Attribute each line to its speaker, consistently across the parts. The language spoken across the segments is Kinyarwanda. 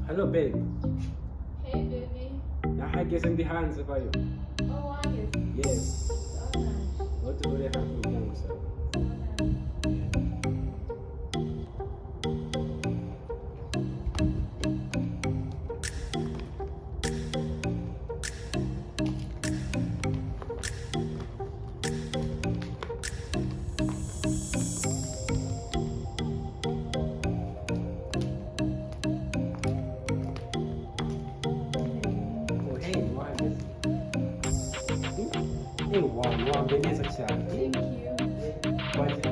Speaker 1: Hello, babe.
Speaker 2: Hey, baby.
Speaker 1: Nahageze ndi hanze vayo.
Speaker 2: Oh, are you?
Speaker 1: Yes.
Speaker 2: So nice.
Speaker 1: Watuhuriye hafi y'umuryango gusa.
Speaker 2: So nice.
Speaker 1: Oh, hey, wahageze. Wambaye neza cyane.
Speaker 2: Thank you.
Speaker 1: Wagira.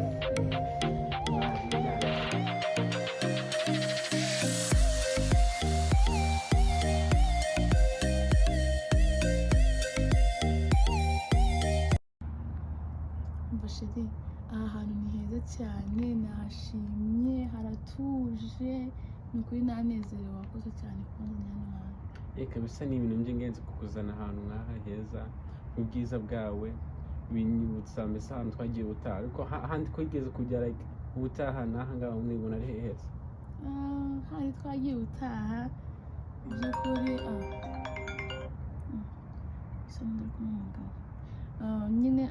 Speaker 2: Umva sheri, aha hantu ni heza cyane, nahashimye, haratuje, ni ukuri nanezerewe, wakoze cyane kubona hano hantu.
Speaker 1: Kabisa ni ibintu by'ingenzi kukuzana ahantu nk'aha heza, ubwiza bwawe binyibutsa mbese ahantu twagiye ubutaha, ariko ahandi twigeze kugera ubutaha n'aha ngaha mwibona ari heza.
Speaker 2: Hari twagiye utaha by'ukuri nyine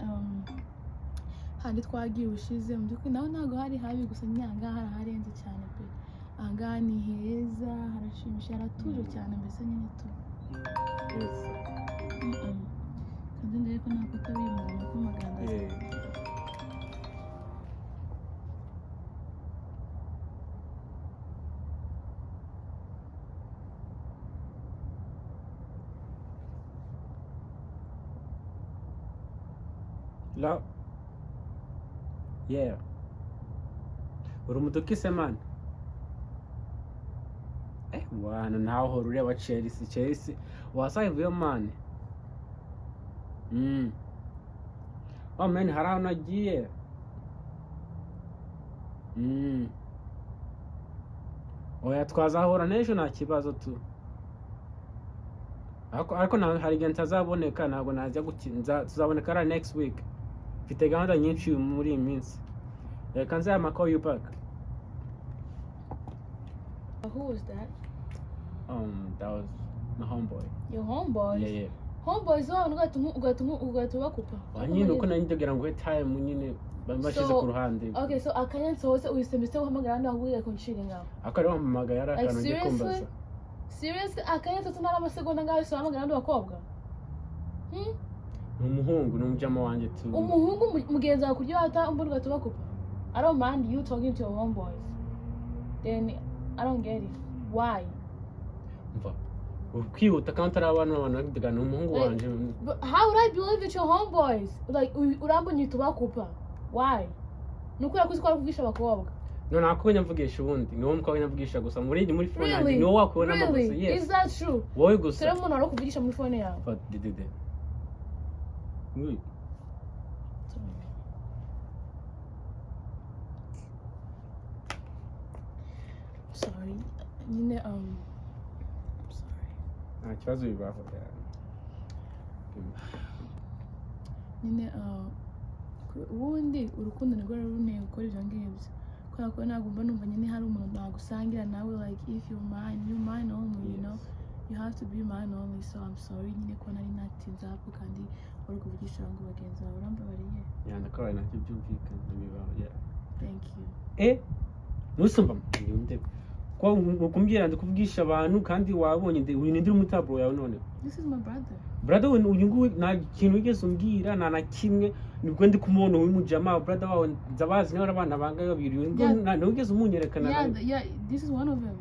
Speaker 2: hari twagiye ushize mu by'ukuri naho ntabwo hari habi, gusa nyanga haraharenze cyane pe. Ahangaha ni heza, harashimisha, haratuje cyane, mbese nyine tu
Speaker 1: Yes.
Speaker 2: kandi ndebe ko ntabwo utabimubona ko maganda
Speaker 1: La. Yeah. Uri umudukise man. Wana nawe uhora ureba Chelsea. Wasayivuye man. Oh man, hari ahantu nagiye. Oya twazahura n'ejo nta kibazo tu. Ariko hari igihe ntazaboneka, ntabwo najya tuzaboneka ari next week. Mfite gahunda nyinshi muri iyi minsi. Reka nzama call you back.
Speaker 2: Who was that?
Speaker 1: That was my homeboy.
Speaker 2: Your homeboys?
Speaker 1: Yeah.
Speaker 2: Homeboys wabo ugahita ubakupa?
Speaker 1: Nyine uko nari ndagira ngo time nyine bashyize ku ruhande.
Speaker 2: Okay, so akanya nsohotse uhisemo uhamagara hano ahubwo kunshira ngaho.
Speaker 1: Akari wampamagaye ari akantu ngiye kumbaza.
Speaker 2: Seriously? Akanya nsohotse ntari amasegonda ngaho so uhamagara hano bakobwa?
Speaker 1: Ni umuhungu, ni umujama wanjye tu.
Speaker 2: Umuhungu mugenzi wawe kurya hata umbona ugahita ubakupa? I don't mind you talking to your homeboys. Then I don't get it. Why?
Speaker 1: Mva. Kwihuta kandi atari abantu bagana umuhungu wanje.
Speaker 2: How would I believe it's your homeboys? Like urambonye tubakupa? Why? Nukura kuzi kwa kuvugisha abakobwa.
Speaker 1: No nakubonye mvugisha ubundi. Ni wowe mukobwa mvugisha gusa muri phone yanjye. Ni wowe wakubona amagusa. Yes.
Speaker 2: Is that true?
Speaker 1: Wowe gusa.
Speaker 2: Sera umuntu ari kuvugisha muri phone yawe.
Speaker 1: But did. Oui.
Speaker 2: Sorry. Nyine I'm sorry.
Speaker 1: Nta kibazo bibaho cyane.
Speaker 2: Nyine ubundi urukundo nirwo runteye gukora ibyo ngibyo. Kubera ko ntabwo mba numva nyine hari umuntu nagusangira nawe, like if you're mine only, you know. You have to be mine only, so I'm sorry nyine ko nari natinze hapo kandi wari kuvugisha ngo bagenzi bawe urambabariye.
Speaker 1: Ndakora nacyo byumvikana bibaho. Yeah.
Speaker 2: Thank you.
Speaker 1: Nusumva ndinde. Ko ukumbwira ndikuvugisha abantu kandi wabonye uyu ndiri umutabro yawe none.
Speaker 2: This is my brother.
Speaker 1: Brother uyu nguyu nta kintu wigeze umbwira na kimwe, nibwo ndi kumubona uyu mujama brother wawe nzabazi nawe abana bangaye babiri, nta wigeze umunyerekana.
Speaker 2: Yeah, this is one of them.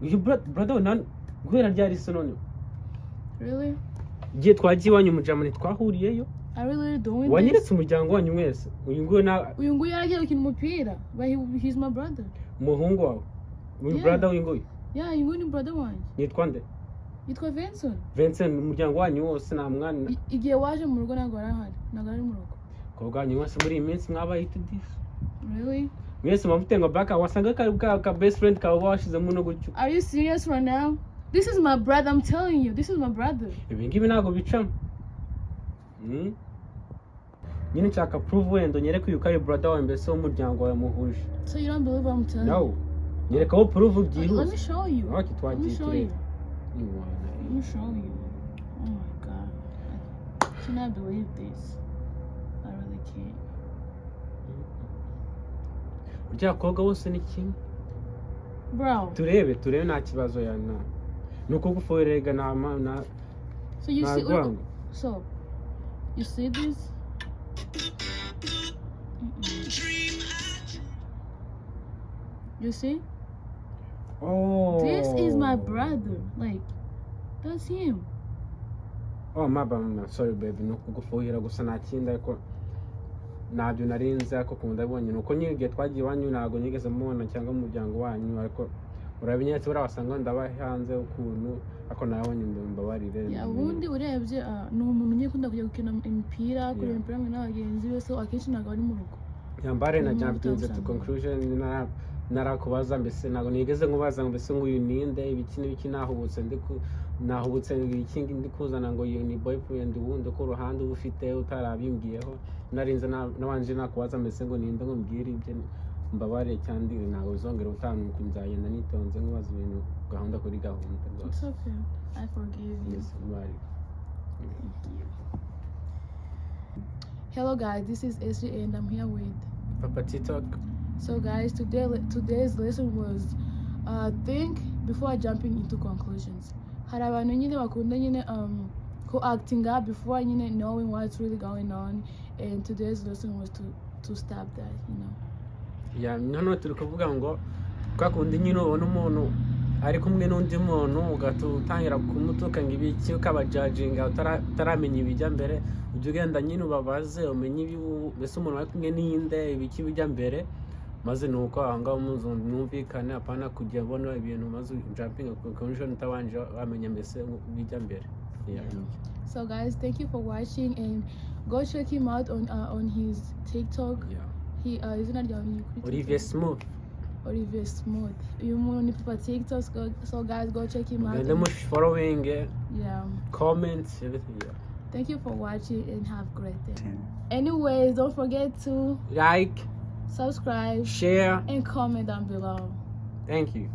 Speaker 1: Uyu brother nan guhera ryari se none?
Speaker 2: Really?
Speaker 1: Giye twagiye wanyu mujama ntitwahuriyeyo.
Speaker 2: I really doing this.
Speaker 1: Wanyeretse umuryango wanyu mwese. Uyu nguyu
Speaker 2: yaragiye gukina umupira, but he's my brother.
Speaker 1: Umuhungu wawe. Uyu brother uyu nguyu.
Speaker 2: Yeah, uyu ni brother wanjye.
Speaker 1: Nitwa nde?
Speaker 2: Yitwa Vincent.
Speaker 1: Vincent, umuryango wanyu wose nta mwana.
Speaker 2: Igihe waje mu rugo ntabwo arahari, ntabwo ari mu rugo.
Speaker 1: Ko bwanyu wose muri iyi minsi mwabaye this.
Speaker 2: Really?
Speaker 1: Mwese mwamutenga baka wasanga ka best friend kawe washizemo no gutyo.
Speaker 2: Are you serious right now? This is my brother, I'm telling you. This is my brother.
Speaker 1: Ibi ngibi ntago bicamo. nyine nshaka prove wenda unyereke yuko ari brother wawe mbese w'umuryango wawe muhuje.
Speaker 2: So you don't believe what I'm telling
Speaker 1: No.
Speaker 2: you?
Speaker 1: Nyereka aho prove
Speaker 2: Let me
Speaker 1: byihuse.
Speaker 2: show you.
Speaker 1: Okay,
Speaker 2: Let me
Speaker 1: twagiye
Speaker 2: show
Speaker 1: turebe.
Speaker 2: you. Let me show you. Oh my god. I cannot believe this. I really can't.
Speaker 1: Urya koga wose ni kimwe.
Speaker 2: Bro.
Speaker 1: Turebe nta kibazo yana. Nuko guforerega na
Speaker 2: So you see,
Speaker 1: Nagwanga.
Speaker 2: so you see this? You see?
Speaker 1: Oh.
Speaker 2: This is my brother. Like, that's him.
Speaker 1: Oh, mama, sorry baby, nuko gufuhira gusa nta kindi ariko ntabyo narinze ako kunda abonye nuko nyine igihe twagiye iwanyu ntabwo nigeze mubona cyangwa umuryango wanyu ariko urabinyetse buriya wasanga ndabahanze ukuntu ako nabonye mbabarire.
Speaker 2: Yeah, ubundi urebye ni umuntu nyine ukunda kujya gukina imipira kureba imipira hamwe n'abagenzi be, so akenshi ntabwo ari mu rugo.
Speaker 1: Yambare na byabwize to conclusion narakubaza mbese ntabwo nigeze nkubaza ngo mbese nguyu ninde ibiki n'ibiki nahubutse iki ndi kuzana ngo you ni boyfriend wundi ko ruhande ufite utarabimbwiyeho narinze nabanje nakubaza mbese ngo ninde ngo mbwire ibyo mbabare cyandi ntabwo bizongera utanuka nzagenda nitonze nkubaza ibintu gahunda kuri gahunda rwose.
Speaker 2: It's okay. I forgive you.
Speaker 1: Yes, bari.
Speaker 2: Thank you. Hello guys, this is Esri and I'm here with
Speaker 1: Papa TikTok.
Speaker 2: So guys, today's lesson was think before jumping into conclusions. Hari abantu nyine bakunda nyine ko actinga before nyine knowing what's really going on, and today's lesson was to stop that, you know.
Speaker 1: Ya none turi kuvuga ngo kwakundi nyine ubona umuntu ari kumwe n'undi muntu ugatutangira kumutuka ngo ibiki ukabajudginga utaramenya ibijya mbere ujye ugenda nyine ubabaze umenye mbese umuntu ari kumwe n'inde ibiki bijya mbere maze nuko ahangaho mwumvikane apana kujya bona ibintu maze jumping conclusion utabanje wamenya mbese bijya mbere. Yeah.
Speaker 2: So guys, thank you for watching and go check him out on his TikTok.
Speaker 1: Yeah.
Speaker 2: He isn't that
Speaker 1: Olivier Smooth.
Speaker 2: Olivier Smooth. You want to put TikTok, so guys go check him out.
Speaker 1: And then following,
Speaker 2: yeah.
Speaker 1: Comments, everything. Yeah.
Speaker 2: Thank you for watching and have a great day. Anyways, don't forget to
Speaker 1: like,
Speaker 2: subscribe,
Speaker 1: share,
Speaker 2: and comment down below.
Speaker 1: Thank you.